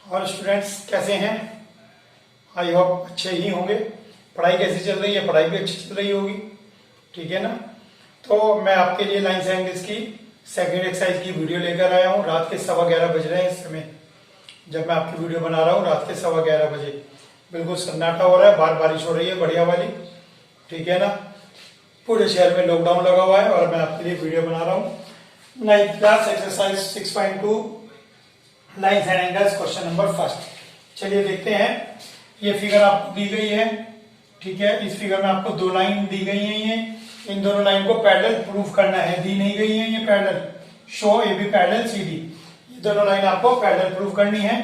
और स्टूडेंट्स कैसे हैं? आई होप अच्छे ही होंगे। पढ़ाई कैसी चल रही है? पढ़ाई भी अच्छी चल रही होगी, ठीक है ना। तो मैं आपके लिए लाइन्स एंड एंगल्स की सेकंड एक्सरसाइज की वीडियो लेकर आया हूँ। रात के 11:15 बज रहे हैं इस समय जब मैं आपकी वीडियो बना रहा हूँ। रात के 11:15 बजे बिल्कुल सन्नाटा हो रहा है, बाहर बारिश हो रही है बढ़िया वाली, ठीक है ना। पूरे शहर में लॉकडाउन लगा हुआ है और मैं आपके लिए वीडियो बना रहा हूँ। 9th class exercise 6.2 lines and angles question number first. चलिए देखते हैं। ये फिगर आपको दी गई है, ठीक है। इस फिगर में आपको दो लाइन दी गई है। ये इन दोनों लाइन को पैरेलल प्रूफ करना है। दी नहीं गई है ये parallel, show A B parallel C D. ये दोनों लाइन आपको पैरेलल प्रूफ करनी है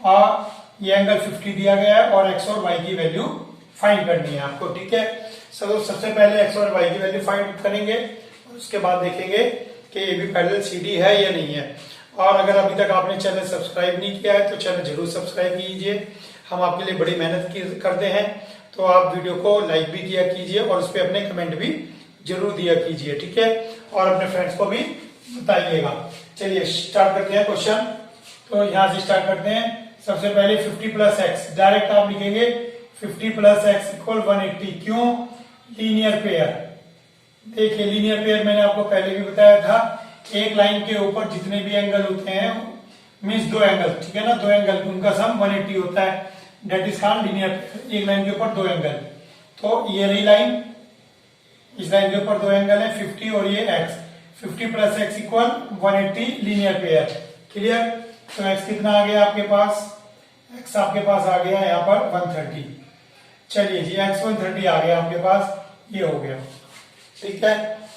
और ये एंगल 50 दिया गया है और एक्स और वाई की वैल्यू फाइंड करनी है आपको, ठीक है। सबसे पहले एक्स और वाई की वैल्यू फाइंड करेंगे और उसके बाद देखेंगे कि A B parallel C D है या नहीं है। और अगर अभी तक आपने चैनल सब्सक्राइब नहीं किया है तो चैनल जरूर सब्सक्राइब कीजिए। हम आपके लिए बड़ी मेहनत करते हैं, तो आप वीडियो को लाइक भी किया कीजिए और उस पर अपने कमेंट भी जरूर दिया कीजिए, ठीक है। और अपने फ्रेंड्स को भी बताइएगा। चलिए स्टार्ट करते हैं क्वेश्चन। तो यहां से स्टार्ट करते हैं। सबसे पहले 50 प्लस एक्स, डायरेक्ट आप लिखेंगे 50 प्लस एक्स इक्वल 180। क्यों? Linear pair. देखिए लीनियर पेयर मैंने आपको पहले भी बताया था, एक लाइन के ऊपर जितने भी एंगल होते हैं मीन्स दो एंगल, ठीक है ना, दो एंगल उनका सम 180 होता है। That is called linear pair. एक लाइन के ऊपर दो एंगल, तो ये रही लाइन, इस लाइन के ऊपर दो एंगल है 50 और ये x। 50 plus x equal 180 linear pair. Clear? तो x कितना आ गया आपके पास? x आपके पास आ गया यहाँ पर 130। चलिए जी x 130 आ गया आपके पास, ये हो गया, ठीक है।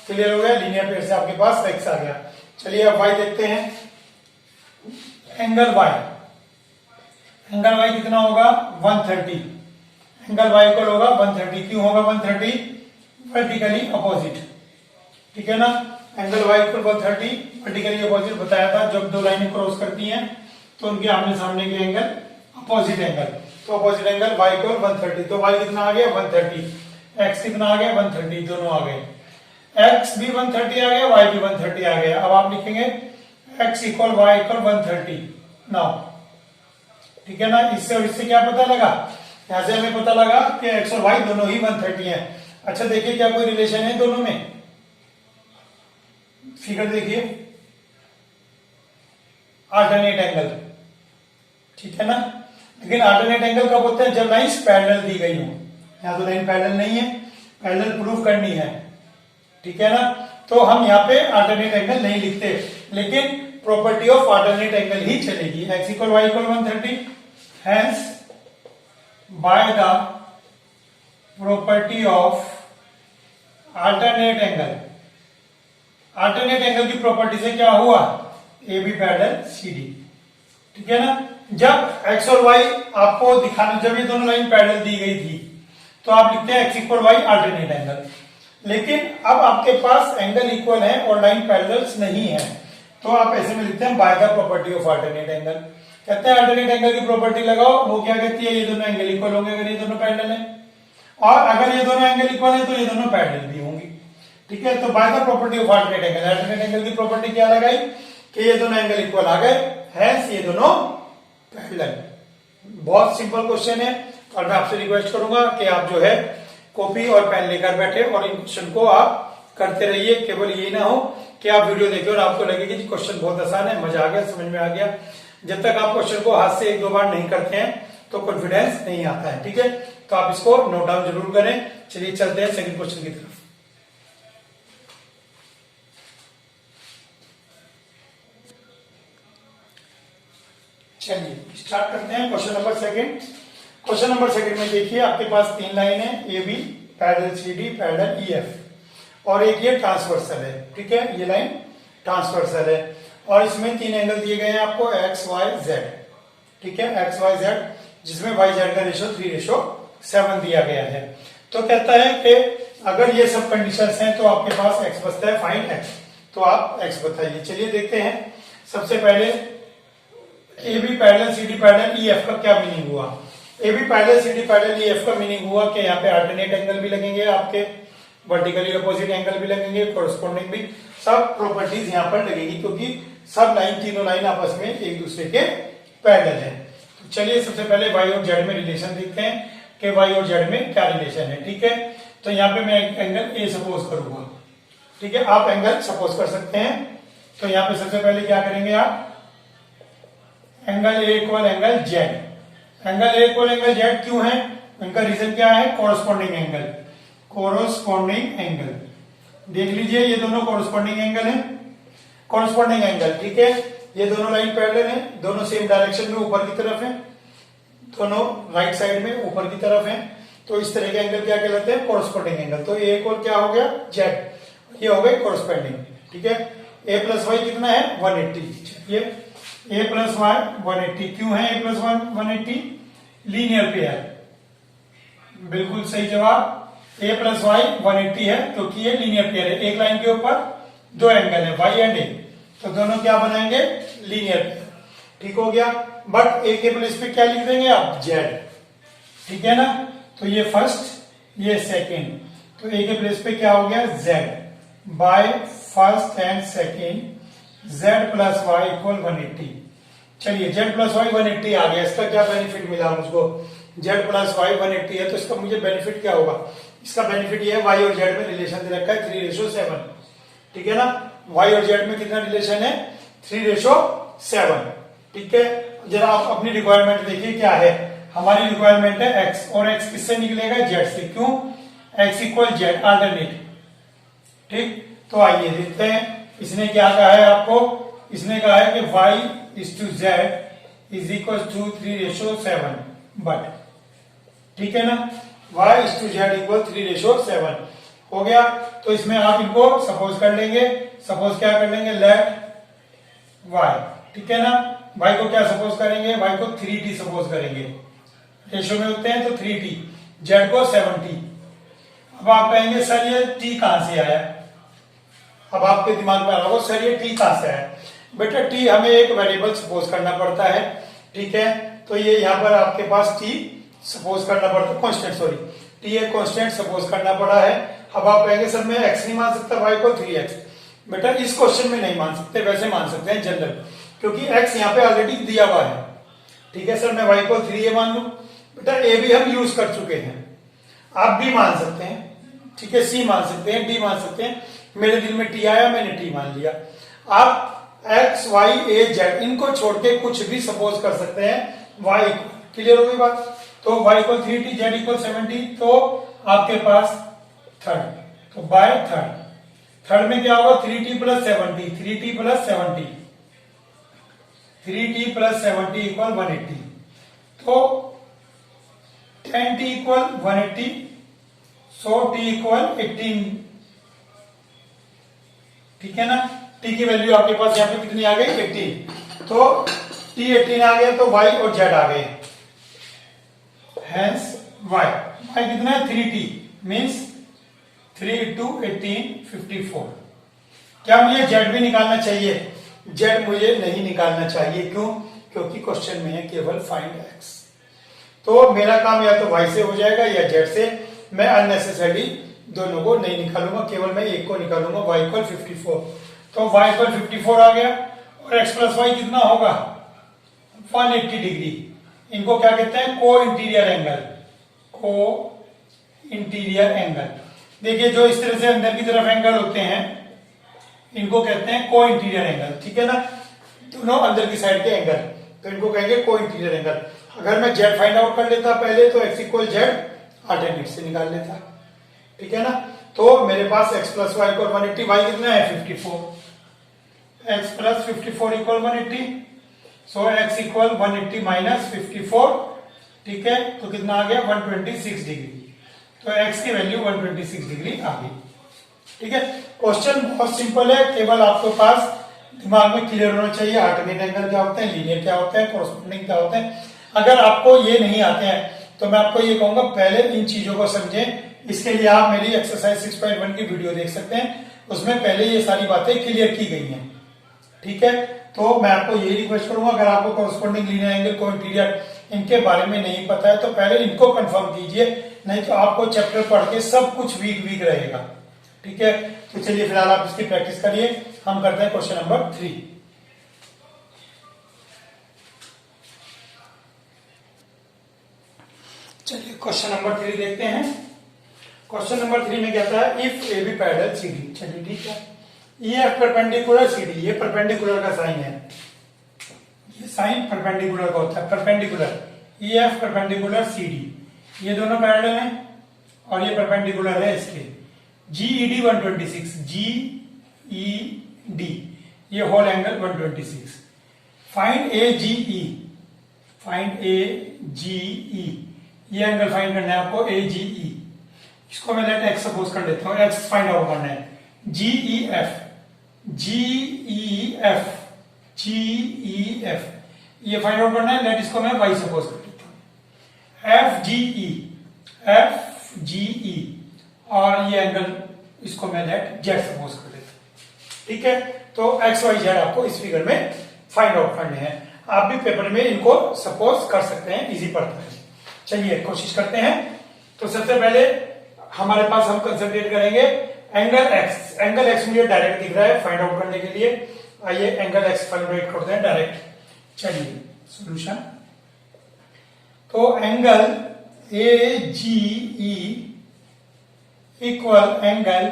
क्लियर हो गया? लीनियर पेयर से आपके पास x आ गया। चलिए अब y देखते हैं। एंगल y, एंगल y कितना होगा? 130। एंगल y इक्वल होगा 130। क्यों होगा 130? वर्टिकली अपोजिट, ठीक है ना। Angle y equal 130 vertically opposite बताया था। जब दो लाइनें क्रॉस करती हैं तो उनके आमने सामने के एंगल अपोजिट एंगल, तो अपोजिट एंगल y इक्वल 130। तो y कितना आ गया? 130। x कितना आ गया? 130। दोनों आ गए, x भी 130 आ गया, y भी 130 आ गया। अब आप लिखेंगे x equal y equal 130 now, ठीक है ना। इससे और इससे क्या पता लगा? यहां से हमें पता लगा कि x और y दोनों ही 130 हैं। अच्छा देखिए क्या कोई रिलेशन है दोनों में? फिगर देखिए, अल्टरनेट एंगल, ठीक है ना। लेकिन अल्टरनेट एंगल कब होते हैं? जब लाइंस पैरेलल दी गई हो। यहां तो लाइन पैरेलल नहीं है, पैरेलल प्रूफ करनी है, ठीक है ना। तो हम यहाँ पे अल्टरनेट एंगल नहीं लिखते, लेकिन प्रॉपर्टी ऑफ अल्टरनेट एंगल ही चलेगी। x equal y equal 130, hence by the property of alternate angle. Alternate angle की प्रॉपर्टी से क्या हुआ? A B parallel C D, ठीक है ना। जब x और y आपको दिखाना, जब ये दोनों लाइन पैरेलल दी गई थी तो आप लिखते हैं x equal y alternate angle. लेकिन अब आपके पास एंगल इक्वल है और लाइन पैरेलल्स नहीं है, तो आप ऐसे में लिखते हैं bye the property of alternate angle. कहते हैं अल्टरनेट एंगल की प्रॉपर्टी लगाओ। वो क्या कहती है? ये दोनों एंगल इक्वल होंगे अगर ये दोनों पैरेलल है, और अगर ये दोनों एंगल इक्वल है तो ये दोनों पैरेलल भी होंगी, ठीक है। तो bye the property of alternate angle, alternate angle की प्रॉपर्टी क्या लगाई कि ये दोनों एंगल इक्वल आ गए, हेंस ये दोनों पैरेलल। बहुत सिंपल क्वेश्चन है और मैं आपसे रिक्वेस्ट करूंगा कि आप जो है कॉपी और पेन लेकर बैठे और इन क्वेश्चन को आप करते रहिए। केवल यही ना हो कि आप वीडियो देखिए और आपको लगे कि क्वेश्चन बहुत आसान है, मजा आ गया, समझ में आ गया। जब तक आप क्वेश्चन को हाथ से एक दो बार नहीं करते हैं तो कॉन्फिडेंस नहीं आता है, ठीक है। तो आप इसको नोट डाउन जरूर करें। चलिए चलते हैं सेकंड क्वेश्चन की तरफ। चलिए स्टार्ट करते हैं question number second. Question number second में देखिए आपके पास तीन लाइन है, A B parallel C D parallel E F, और एक ये ट्रांसवर्सल है, ठीक है। ये लाइन ट्रांसवर्सल है और इसमें तीन एंगल दिए गए हैं आपको एक्स वाई जेड, ठीक है, एक्स वाई जेड, जिसमें वाई जेड का रेशो 3:7 दिया गया है। तो कहता है कि अगर ये सब कंडीशंस हैं तो आपके पास एक्स बचता है, फाइंड एक्स। तो आप एक्स बताइए। चलिए देखते हैं। सबसे पहले A B parallel C D parallel E F का क्या मीनिंग हुआ? A B parallel C D parallel E F का मीनिंग हुआ कि यहाँ पे अल्टरनेट एंगल भी लगेंगे आपके, वर्टिकली अपोजिट एंगल भी लगेंगे, कोरस्पॉन्डिंग भी, सब प्रॉपर्टीज यहाँ पर लगेगी क्योंकि सब लाइन, तीनों लाइन आपस में एक दूसरे के पैरेलल है। तो चलिए सबसे पहले वाई और जेड में रिलेशन देखते हैं कि वाई और जेड में क्या रिलेशन है। ठीक है, तो यहाँ पे मैं एक एंगल ए सपोज करूंगा। ठीक है, आप एंगल सपोज कर सकते हैं। तो यहाँ पे सबसे पहले क्या करेंगे आप, angle A equal angle Z. Angle A equal angle Z क्यों है, इनका रीजन क्या है, कोरस्पॉन्डिंग एंगल। कोरस्पॉन्डिंग एंगल देख लीजिए, ये दोनों कोरस्पॉन्डिंग एंगल है, कोरस्पॉन्डिंग एंगल। ठीक है, ये दोनों लाइन पैरेलल है, दोनों सेम डायरेक्शन में ऊपर की तरफ है, दोनों राइट साइड में ऊपर की तरफ है। तो इस तरह के एंगल क्या कहलाते हैं, कोरस्पॉन्डिंग एंगल। तो ए इक्वल क्या हो गया, जेड, ये हो गए कोरस्पॉन्डिंग। ठीक है, ए प्लस वाई कितना है, 180। ये ए प्लस वाई 180 क्यों है, ए प्लस 180 लीनियर पेयर, बिल्कुल सही जवाब। ए प्लस वाई 180 है क्योंकि ये लीनियर पेयर है, एक लाइन के ऊपर दो एंगल है, वाई एंड ए, तो दोनों क्या बनाएंगे, लीनियर पेयर। ठीक हो गया, बट ए के प्लेस पे क्या लिख देंगे आप, जेड। ठीक है ना, तो ये फर्स्ट, ये सेकेंड, तो ए के प्लेस पे क्या हो गया, Z. By first and second Z plus Y equal 180। चलिए जेड प्लस वाई 180 आ गया, इसका क्या बेनिफिट मिला मुझको, जेड प्लस वाई 180 है तो इसका मुझे बेनिफिट क्या होगा, इसका बेनिफिट ये है वाई और जेड में रिलेशन दे रखा है 3:7। ठीक है ना, वाई और जेड में कितना रिलेशन है, 3:7। ठीक है, जरा आप अपनी रिक्वायरमेंट देखिए क्या है, हमारी रिक्वायरमेंट है एक्स, और एक्स किससे निकलेगा, जेड से। क्यों, एक्स इक्वल जेड, अल्टरनेट। ठीक, तो आइए देखते हैं इसने क्या कहा है आपको, इसने कहा है कि y is to Z is equal to 3:7, but ठीक है ना, y is to Z equal 3:7 हो गया। तो इसमें आप इनको सपोज कर लेंगे, सपोज क्या कर लेंगे, लेट y। ठीक है ना, y को क्या सपोज करेंगे, y को 3t सपोज करेंगे, रेशो में होते हैं तो 3t, z को 7t। अब आप कहेंगे सर ये t कहां से आया, अब आपके दिमाग में आ रहा होगा सर ये t कहां से आया। बेटा t हमें एक वेरिएबल सपोज करना पड़ता है। ठीक है, तो ये यहाँ पर आपके पास t सपोज करना पड़ता है, कांस्टेंट, सॉरी t एक कांस्टेंट सपोज करना पड़ा है। अब आप कहेंगे सर मैं x नहीं मान सकता, y को 3x। बेटा इस क्वेश्चन में नहीं मान सकते, वैसे मान सकते हैं जनरल, क्योंकि x यहाँ पे ऑलरेडी दिया हुआ है। ठीक है सर, मैं y को 3a मान लू, बेटा a भी हम यूज कर चुके हैं, आप b मान सकते हैं। ठीक है, c मान सकते हैं, d मान सकते हैं, मेरे दिल में t आया, मैंने t मान लिया। आप x y a z इनको छोड़ के कुछ भी सपोज कर सकते हैं, y क्लियर हो गई बात। तो y equal 3t, z equal 70, तो आपके पास थर्ड, तो बाय थर्ड, थर्ड में क्या होगा 3t plus 70, 3t plus 70, 3t plus 70 equal 180, तो 10t इक्वल 180, सो t इक्वल 18। ठीक है ना, t की वैल्यू आपके पास यहाँ पे कितनी आ गई, 18, तो t 18 आ गया, तो y और z आ गए, हेंस y कितना है 3t, मीन्स 3 into 18 54। क्या मुझे z भी निकालना चाहिए, z मुझे नहीं निकालना चाहिए, क्यों, क्योंकि क्वेश्चन में है केवल फाइंड x। तो मेरा काम या तो y से हो जाएगा या z से, मैं अननेसेसरी दोनों को नहीं निकालूंगा, केवल मैं एक को निकालूंगा, y इक्वल 54। तो y इक्वल 54 आ गया, और x प्लस वाई कितना होगा 180 डिग्री। इनको क्या कहते हैं, को इंटीरियर एंगल, को इंटीरियर एंगल। देखिए जो इस तरह से अंदर की तरफ एंगल होते हैं इनको कहते हैं को इंटीरियर एंगल। ठीक है ना, दोनों अंदर की साइड के एंगल, तो इनको कहेंगे को इंटीरियर एंगल। अगर मैं z फाइंड आउट कर लेता पहले, तो x इक्वल जेड अल्टरनेट से निकाल लेता। ठीक है ना, तो मेरे पास x plus Y equal 180, y कितना है 54, x plus 54 equal 180, so x equal 180 minus 54। ठीक है, तो कितना आ गया 126 डिग्री, तो x की वैल्यू 126 डिग्री आ गई। ठीक है, क्वेश्चन बहुत सिंपल है, केवल आपके पास दिमाग में क्लियर होना चाहिए अल्टरनेट एंगल क्या होते हैं, लीनियर क्या होता है, कोरस्पोंडिंग क्या होते हैं। अगर आपको ये नहीं आते हैं तो मैं आपको ये कहूंगा पहले इन चीजों को समझें। इसके लिए आप मेरी एक्सरसाइज 6.1 की वीडियो देख सकते हैं, उसमें पहले ये सारी बातें क्लियर की गई हैं। ठीक है, तो मैं आपको यही रिक्वेस्ट करूंगा, अगर आपको कोरस्पोंडिंग लीनियर एंगल, को इंटीरियर, इनके बारे में नहीं पता है तो पहले इनको कंफर्म कीजिए, नहीं तो आपको चैप्टर पढ़ के सब कुछ वीक वीक रहेगा। ठीक है, तो चलिए फिलहाल आप इसकी प्रैक्टिस करिए। हम करते हैं क्वेश्चन नंबर 3। चलिए क्वेश्चन नंबर 3 देखते हैं। क्वेश्चन नंबर 3 में कहता है if A B parallel C D. चलिए ठीक है, ये एफ परपेंडिकुलर सी डी, ये परपेंडिकुलर का साइन है, ये साइन परपेंडिकुलर का होता है, perpendicular E F perpendicular C D, ये दोनों पैरेलल हैं और ये परपेंडिकुलर है इसके। G E D 126, G E D ये whole angle 126। Find A G E, find A G E, ये एंगल फाइंड करना है आपको ए जी ई। इसको मैं लेट एक्स सपोज कर लेता हूं, एक्स फाइंड आउट करना है। जी E F, G E F, G E F ये फाइंड आउट करना है, लेट इसको मैं वाई सपोज कर लेता हूं। F G E, F G ई और ये एंगल इसको मैं लेट जेड सपोज कर लेता हूं। ठीक है, तो एक्स वाई जेड आपको इस फिगर में फाइंड आउट करने हैं। आप भी पेपर में इनको सपोज कर सकते हैं, इजी पड़ता है। चलिए कोशिश करते हैं। तो सबसे पहले हमारे पास हम कंसंट्रेट करेंगे एंगल एक्स। एंगल एक्स मुझे डायरेक्ट दिख रहा है फाइंड आउट करने के लिए। आइए एंगल एक्स फाइंड आउट करते हैं डायरेक्ट। चलिए सॉल्यूशन, तो angle A G E equal angle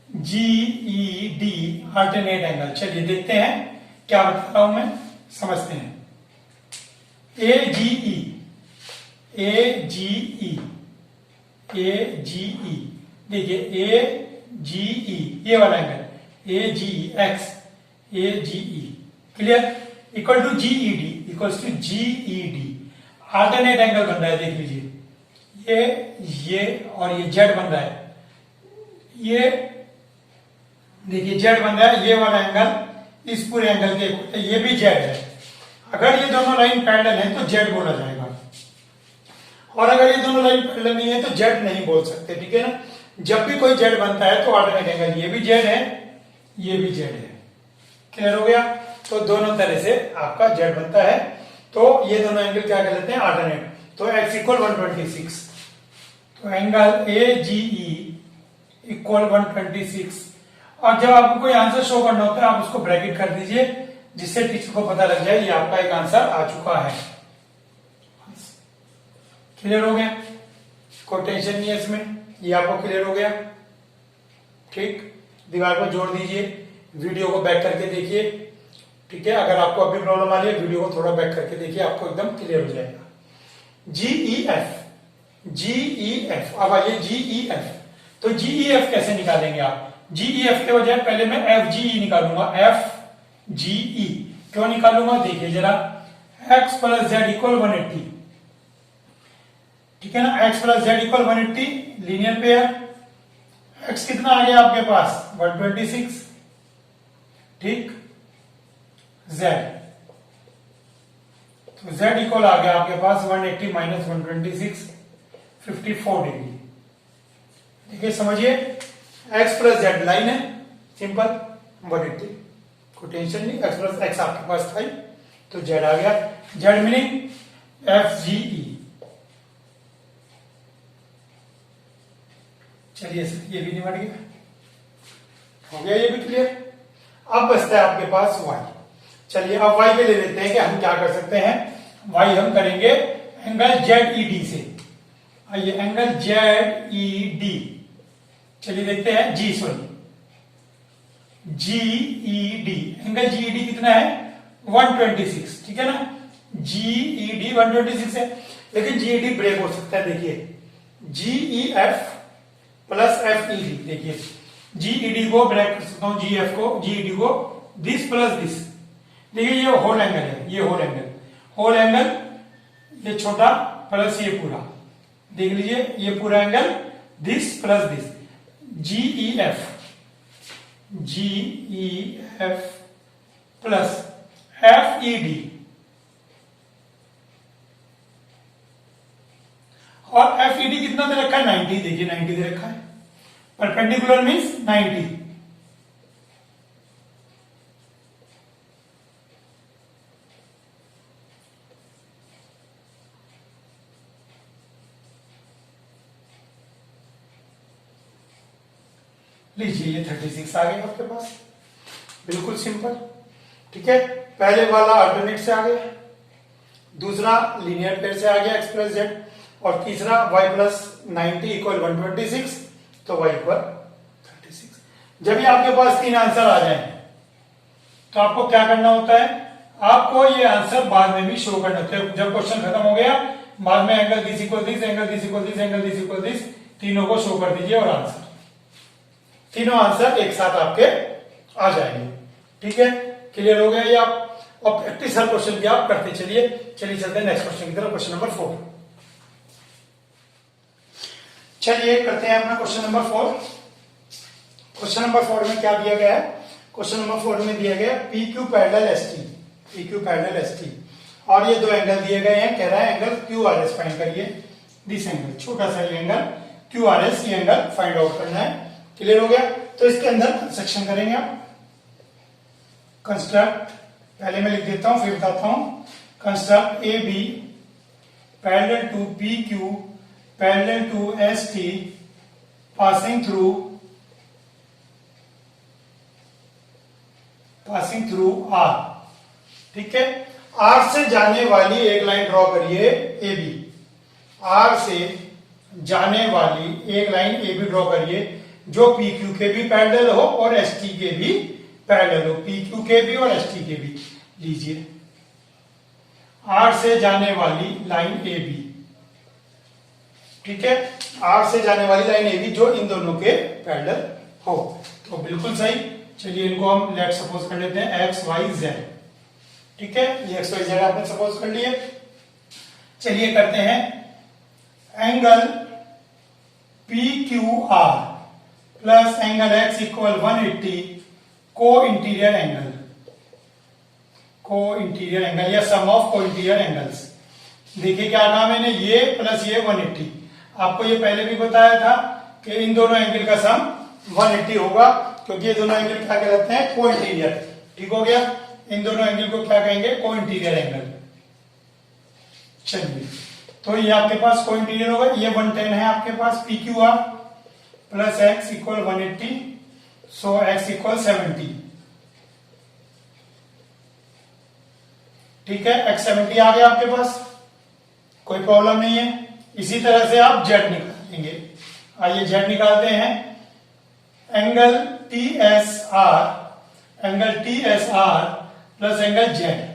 G E D alternate angle. चलिए देखते हैं क्या बता रहा हूं मैं, समझते हैं। ए जी ई, ए जी ई, ए जी ई, देखिए ए जी ई ये वाला angle A G X, A G E clear, equal to G E D, equal to G E D. Alternate angle बन रहा है, देख लीजिए ये और ये जेड बन रहा है, ये देखिए जेड बन रहा है, ये वाला एंगल इस पूरे एंगल के, ये भी जेड है। अगर ये दोनों लाइन पैरेलल है तो जेड बोला जाएगा, और अगर ये दोनों लाइन पैरेलल नहीं है तो जेड नहीं बोल सकते। ठीक है ना, जब भी कोई जेड बनता है तो अल्टरनेट एंगल ये भी जेड है, ये भी जेड है। क्लियर हो गया, तो दोनों तरह से आपका जेड बनता है। तो ये दोनों एंगल क्या कर लेते हैं, अल्टरनेट। तो x इक्वल 126, तो angle A G E equal 126। और जब आपको कोई आंसर शो करना होता है आप उसको ब्रैकेट कर दीजिए, जिससे टीचर को पता लग जाए ये आपका एक आंसर आ चुका है। क्लियर हो गया, कोई टेंशन नहीं है इसमें, ये आपको क्लियर हो गया। ठीक, दीवार पर जोड़ दीजिए, वीडियो को बैक करके देखिए। ठीक है, अगर आपको अभी प्रॉब्लम आ रही है वीडियो को थोड़ा बैक करके देखिए, आपको एकदम क्लियर हो जाएगा। जी E F, G E F, अब आइए जी ई एफ। तो जी ई एफ कैसे निकालेंगे आप, जी ई एफ के बजाय पहले मैं एफ जी ई निकालूंगा, एफ जी ई क्यों निकालूंगा, देखिए जरा, एक्स प्लस जेड इक्वल 180। ठीक है ना, x plus Z equal 180 linear pair. x कितना आ गया आपके पास 126, ठीक, z, तो z इक्वल आ गया आपके पास 180 माइनस 126, 54 डिग्री। ठीक है, समझिए x प्लस जेड लाइन है, सिंपल 180, कोई टेंशन नहीं। x प्लस x आपके पास था ही, तो z आ गया, z मीनिंग एफ जी ई। चलिए सर, ये भी निमट गया, हो गया ये भी क्लियर। अब बचता है आपके पास y। चलिए अब y पे ले लेते हैं कि हम क्या कर सकते हैं। y हम करेंगे एंगल जेड ई डी से। आइए एंगल जेड ई डी, चलिए देखते हैं G G E D, angle G E D कितना है 126। ठीक है ना, जी ई डी 126 है, लेकिन जी ई डी ब्रेक हो सकता है। देखिए G E F plus F E D, देखिए जी ई डी को ब्रेक कर सकता हूं, जी एफ को, जी ई डी को, दिस प्लस दिस। देखिए ये होल एंगल है, ये होल एंगल, होल एंगल, ये छोटा प्लस ये पूरा, देख लीजिए ये पूरा angle, this plus this, G E F, G E F plus F E D, और एफ ई डी कितना दे रखा है 90, देखिए 90 दे रखा है, परपेंडिकुलर मीन्स 90। लीजिए ये 36 आ गया आपके पास, बिल्कुल सिंपल। ठीक है, पहले वाला अल्टरनेट से आ गया, दूसरा लीनियर पेयर से आ गया x प्लस जेड, और तीसरा y प्लस 90 इक्वल 126, तो y इक्वल 36। जब ये आपके पास तीन आंसर आ जाए तो आपको क्या करना होता है, आपको ये आंसर बाद में भी शो करना होता है। जब क्वेश्चन खत्म हो गया, बाद में angle this equal this, angle this equal this, angle this equal this, तीनों को शो कर दीजिए और आंसर, तीनों आंसर एक साथ आपके आ जाएंगे। ठीक है, क्लियर हो गया ये आप, और प्रैक्टिस हर क्वेश्चन की आप करते चलिए। चलिए चलते हैं नेक्स्ट क्वेश्चन की तरफ, क्वेश्चन नंबर 4। चलिए करते हैं अपना क्वेश्चन नंबर 4। क्वेश्चन नंबर 4 में क्या दिया गया है, क्वेश्चन नंबर 4 में दिया गया P Q parallel S T, P Q parallel S T, और ये दो एंगल दिए गए हैं, कह रहा है angle Q R S find करिए, दिस एंगल, छोटा सा एंगल क्यू आर एस, ये एंगल फाइंड आउट करना है। क्लियर हो गया, तो इसके अंदर कंस्ट्रक्शन करेंगे आप, कंस्ट्रक्ट, पहले मैं लिख देता हूं फिर बताता हूं, construct A B parallel to P Q parallel to S T passing through R. ठीक है, आर से जाने वाली एक लाइन ड्रॉ करिए ए बी, आर से जाने वाली एक लाइन ए बी ड्रॉ करिए जो पी क्यू के भी पैरेलल हो और एस टी के भी पैरेलल हो, पी क्यू के भी और एस टी के भी। लीजिए आर से जाने वाली लाइन ए बी, ठीक है, आर से जाने वाली लाइन ए बी जो इन दोनों के पैरेलल हो, तो बिल्कुल सही। चलिए इनको हम लेट सपोज कर लेते हैं एक्स वाई जेड। ठीक है, ये एक्स वाई जेड आपने सपोज कर लिए। चलिए करते हैं angle P Q R plus angle x equal 180 को इंटीरियर एंगल, को इंटीरियर एंगल या सम ऑफ को इंटीरियर एंगल्स। देखिए क्या कहा मैंने, ये प्लस ये 180, आपको ये पहले भी बताया था कि इन दोनों एंगल का सम 180 होगा, क्योंकि ये दोनों एंगल क्या कहलाते हैं, को इंटीरियर। ठीक हो गया, इन दोनों एंगल को क्या कहेंगे, को इंटीरियर एंगल। चलिए तो ये आपके पास को इंटीरियर होगा, ये 110 है आपके पास P Q R plus x equal 180, so x equal 70। ठीक है, एक्स 70 आ गया आपके पास, कोई प्रॉब्लम नहीं है। इसी तरह से आप जेड निकालेंगे, आइए जेड निकालते हैं। Angle T S R, angle T S R plus angle Z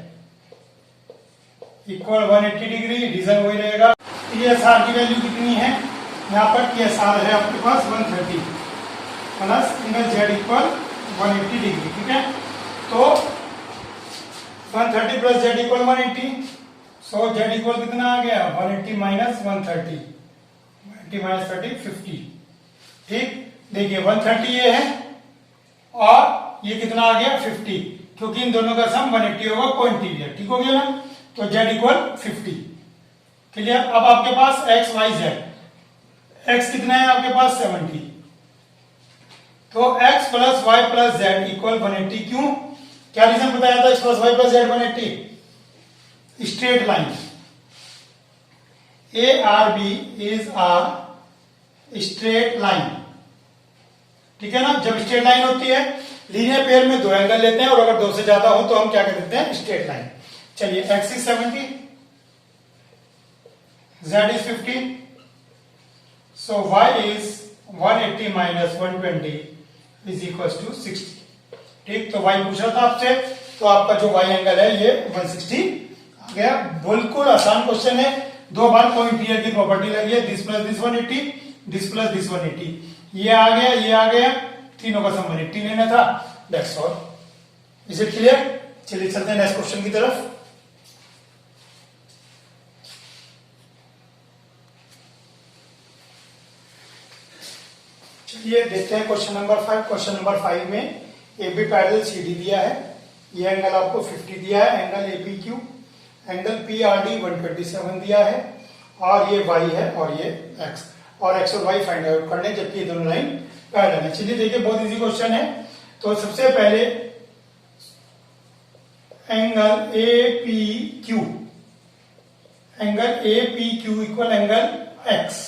equal 180 degree, reason वही रहेगा। टी एस आर की वैल्यू कितनी है, यहाँ पर टी एस आर है आपके पास 130 plus angle Z equal 180 degree. ठीक है, तो 130 plus Z equal 180, so Z equal कितना आ गया, 180 माइनस 130, 180 माइनस 30 50। ठीक, देखिए 130 ये है और ये कितना आ गया 50, क्योंकि इन दोनों का सम 180 होगा को इंटीरियर। ठीक हो गया ना, तो जेड इक्वल 50। क्लियर, अब आपके पास एक्स वाई जेड, एक्स कितना है आपके पास 70, तो X plus Y plus Z equal 180। क्यों, क्या रीजन बताया था X plus Y plus Z 180, straight line, A R B is a straight line. ठीक है ना, जब स्ट्रेट लाइन होती है, लीनियर पेयर में दो एंगल लेते हैं और अगर दो से ज्यादा हो तो हम क्या कर देते हैं, स्ट्रेट लाइन। चलिए X is 70, Z is 50, so Y is 180 minus 120 is equal to 60। ठीक, तो वाई पूछ रहा था आपसे, तो आपका जो वाई एंगल है ये 160 आ गया। बिल्कुल आसान क्वेश्चन है, दो बार को इंटीरियर की प्रॉपर्टी लगी है, this plus this 180, this plus this 180, ये आ गया, ये आ गया, तीनों का सम 180 लेना था, that's all. Is it clear? चलिए चलते हैं नेक्स्ट क्वेश्चन की तरफ। चलिए देखते हैं क्वेश्चन नंबर 5। क्वेश्चन नंबर 5 में A B parallel C D दिया है, ये एंगल आपको 50 दिया है, angle A P Q, angle P R D 127 दिया है, और ये y है और ये x, और x और y फाइंड आउट करने, जबकि ये दोनों लाइन पैरेलल है। चलिए देखिए बहुत इजी क्वेश्चन है। तो सबसे पहले angle A P Q, angle A P Q equal angle x,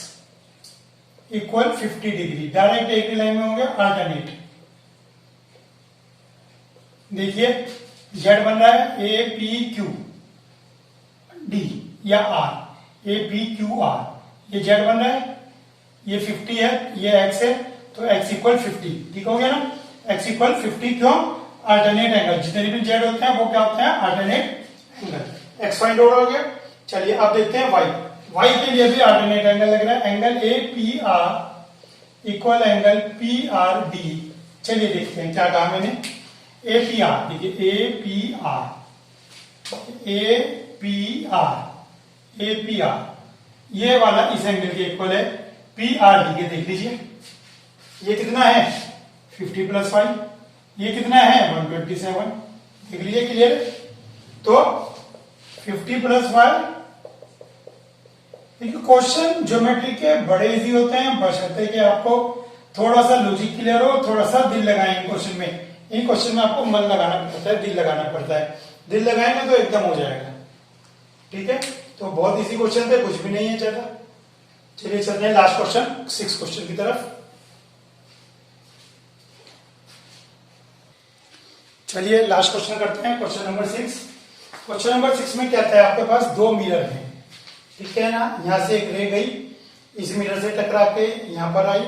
equal 50 degree, direct एक ही लाइन में होंगे, अल्टरनेट। देखिए जेड बन रहा है ए पी क्यू डी या R, A P Q R, ये जेड बन रहा है, ये 50 है, ये एक्स है, तो एक्स इक्वल 50, ठीक हो गया ना। एक्स इक्वल 50 क्यों? अल्टरनेट एंगल, जितने भी जेड होते हैं वो क्या होते हैं? Alternate angle. X find out हो गया। चलिए अब देखते हैं वाई। वाई के लिए भी अल्टरनेट एंगल लग रहा है, angle A P R equal angle P R D. चलिए देखते हैं क्या कहा मैंने, ए पी आर, देखिए A P R, A P R, A P R, ये वाला इस एंगल के इक्वल है पी आर डी के। देख लीजिए ये कितना है 50 प्लस 5, ये कितना है 127, देख लीजिए क्लियर। तो 50 प्लस 5, देखिए क्वेश्चन ज्योमेट्री के बड़े इजी होते हैं, बशर्ते कि आपको थोड़ा सा लॉजिक क्लियर हो, थोड़ा सा दिल लगाएं क्वेश्चन में। इन क्वेश्चन में आपको मन लगाना पड़ता है, दिल लगाना पड़ता है, दिल लगाएंगे तो एकदम हो जाएगा, ठीक है। तो बहुत इजी क्वेश्चन थे, कुछ भी नहीं है ज्यादा। चलिए चलते हैं लास्ट क्वेश्चन, 6 क्वेश्चन की तरफ। चलिए लास्ट क्वेश्चन करते हैं, क्वेश्चन नंबर 6। क्वेश्चन नंबर 6 में क्या है, आपके पास 2 मिरर हैं, ठीक है ना। यहां से एक रे गई, इस मिरर से टकरा के यहां पर आई,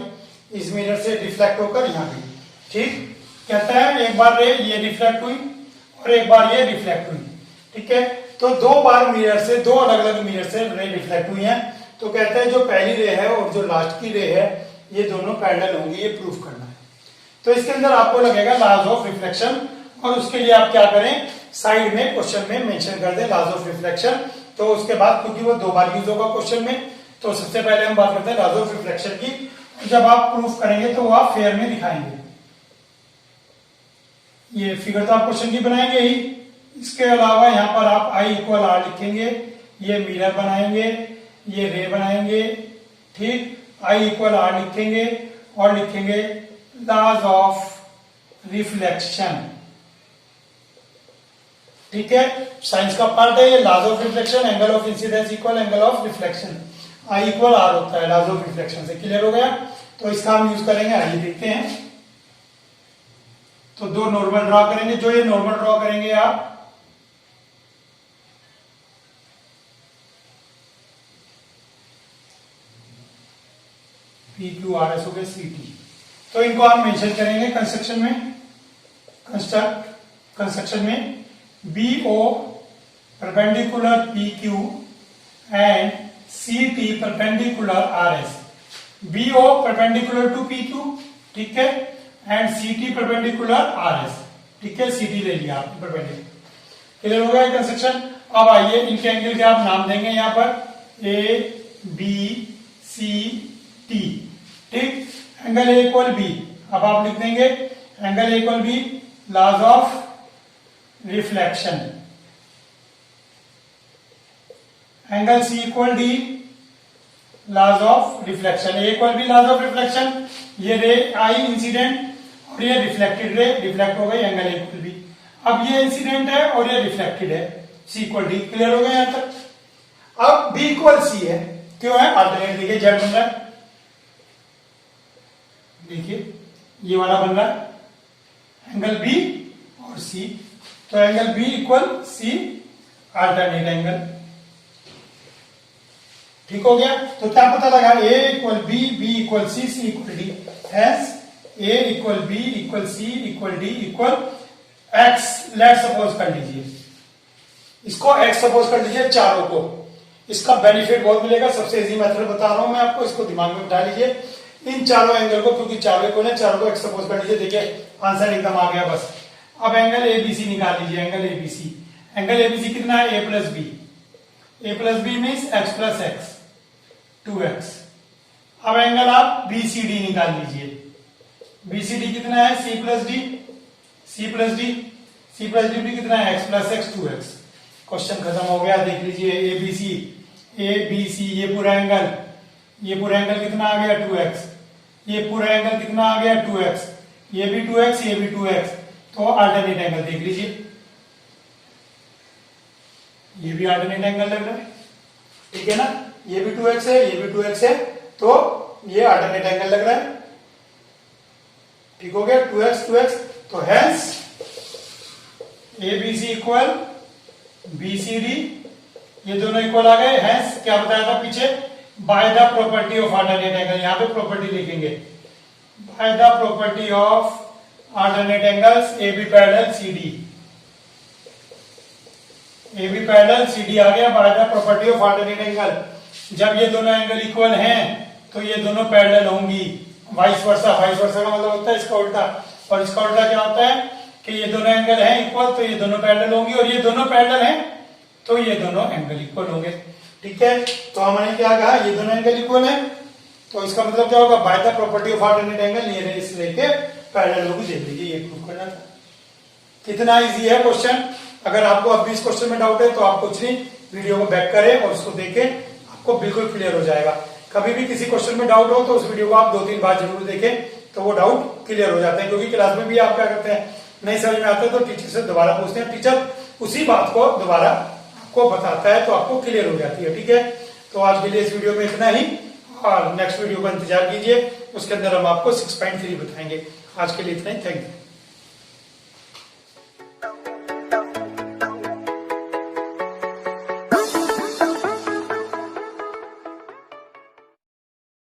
इस मिरर से रिफ्लेक्ट होकर यहां गई, ठीक। कहता है एक बार रे ये रिफ्लेक्ट हुई और एक बार ये रिफ्लेक्ट हुई, ठीक है। तो 2 बार मिरर से, 2 अलग अलग मिरर से रे रिफ्लेक्ट हुई है। तो कहता है जो पहली रे है और जो लास्ट की रे है ये दोनों पैरेलल होंगी, ये प्रूफ करना है। तो इसके अंदर आपको लगेगा लॉज ऑफ रिफ्लेक्शन, और उसके लिए आप क्या करें, साइड में क्वेश्चन में मेंशन कर दें लॉज ऑफ रिफ्लेक्शन। तो उसके बाद, क्योंकि वो 2 बार यूज होगा क्वेश्चन में, तो सबसे पहले हम बात करते हैं लॉज ऑफ रिफ्लेक्शन की। जब आप प्रूफ करेंगे तो वो आप फेयर में दिखाएंगे। ये फिगर तो आप क्वेश्चन की बनाएंगे ही, इसके अलावा यहाँ पर आप आई इक्वल आर लिखेंगे, ये मिरर बनाएंगे, ये रे बनाएंगे, ठीक। आई इक्वल आर लिखेंगे और लिखेंगे लॉज ऑफ रिफ्लेक्शन, ठीक है। साइंस का पार्ट है ये, laws of reflection, angle of incidence equal angle of reflection, I equal R होता है लॉज ऑफ रिफ्लेक्शन से। क्लियर हो गया। तो इसका हम यूज करेंगे, आइए देखते हैं। तो 2 नॉर्मल ड्रॉ करेंगे, जो ये नॉर्मल ड्रॉ करेंगे आप, पी क्यू आर एस हो गए सी टी। तो इनको हम मेंशन करेंगे कंस्ट्रक्शन में, कंस्ट्रक्शन में B O perpendicular P Q and C T perpendicular R S. B O perpendicular to P Q, ठीक है, and C T perpendicular R S, ठीक है। सी टी ले लिया आपने परपेंडिकुलर। क्लियर हो गया कंस्ट्रक्शन। अब आइए इनके एंगल के आप नाम देंगे यहां पर ए बी सी टी, ठीक। एंगल ए इक्वल बी, अब आप लिख देंगे angle A equal B laws of reflection, angle C equal D laws of reflection, A equal B laws of reflection. ये रे आई इंसिडेंट और ये रिफ्लेक्टेड रे, रिफ्लेक्ट हो गई, एंगल ए इक्वल बी। अब ये इंसिडेंट है और ये रिफ्लेक्टेड है, सी इक्वल डी। क्लियर हो गया यहां तक। अब बी इक्वल सी है, क्यों है, अल्टरनेट। देखिए जेड बन रहा है, देखिए ये वाला बन रहा है एंगल बी और सी, तो angle B equal C alternate angle, ठीक हो गया। तो क्या पता लगा, A equal B, B equal C, C equal D, as A equal B equal C equal D equal x. Let suppose कर लीजिए इसको, एक्स सपोज कर लीजिए चारों को। इसका बेनिफिट बहुत मिलेगा, सबसे इजी मेथड बता रहा हूं मैं आपको, इसको दिमाग में बिठा लीजिए। इन चारों एंगल को, क्योंकि चारों को ना, चारों को एक्स सपोज कर लीजिए, देखिए आंसर एकदम आ गया बस। अब एंगल एबीसी निकाल लीजिए, एंगल एबीसी, एंगल एबीसी कितना है, A plus B, A plus B means x plus x, 2x। अब एंगल आप बीसीडी निकाल लीजिए, बीसीडी कितना है, C plus D, C plus D, C plus D भी कितना है, x plus x, 2x। Question खत्म हो गया। देख लीजिए एबीसी, एबीसी, ये पूरा एंगल, ये पूरा एंगल कितना आ गया, 2x, ये पूरा एंगल कितना आ गया, 2x, ये भी 2x, ये भी 2x, तो अल्टरनेट एंगल देख लीजिए, ये भी अल्टरनेट एंगल लग रहा है, ठीक है ना। ये भी 2x है, ये भी 2x है, तो ये अल्टरनेट एंगल लग रहा है। ठीक हो गया, 2x 2x। तो हेंस ABC इक्वल BCD, ये दोनों इक्वल आ गए। हेंस क्या बताया था पीछे, bye the property of alternate angle, यहां पे प्रॉपर्टी लिखेंगे, bye the property of alternate angles AB parallel CD। AB parallel CD आ गया bye the property of alternate angle. जब ये दोनों एंगल इक्वल हैं तो ये दोनों पैरेलल होंगी, वाइस वर्सा। वाइस वर्सा का मतलब होता है इसका उल्टा, और इसका उल्टा क्या होता है कि ये दोनों एंगल हैं इक्वल तो ये दोनों पैरेलल होंगी, और ये दोनों पैरेलल हैं तो ये दोनों एंगल इक्वल होंगे। ठीक है, तो हमने क्या कहा, ये दोनों एंगल इक्वल है, तो इसका मतलब क्या होगा, bye the property of alternate angle ये इस लेके पैरेलल होगी। देख लीजिए, ये प्रूव करना था। कितना इजी है क्वेश्चन। अगर आपको अब भी इस क्वेश्चन में डाउट है तो आप कुछ नहीं, वीडियो को बैक करें और उसको देखें, आपको बिल्कुल क्लियर हो जाएगा। कभी भी किसी क्वेश्चन में डाउट हो तो उस वीडियो को आप 2-3 बार जरूर देखें, तो वो डाउट क्लियर हो जाते हैं। क्योंकि क्लास में भी आप क्या करते हैं, नहीं समझ में आता है तो टीचर से दोबारा पूछते हैं, टीचर उसी बात को दोबारा आपको बताता है तो आपको क्लियर हो जाती है। ठीक है, तो आज के लिए इस वीडियो में इतना ही, और नेक्स्ट वीडियो का इंतजार कीजिए, उसके अंदर हम आपको 6.3 बताएंगे। आज के लिए इतना ही, थैंक यू।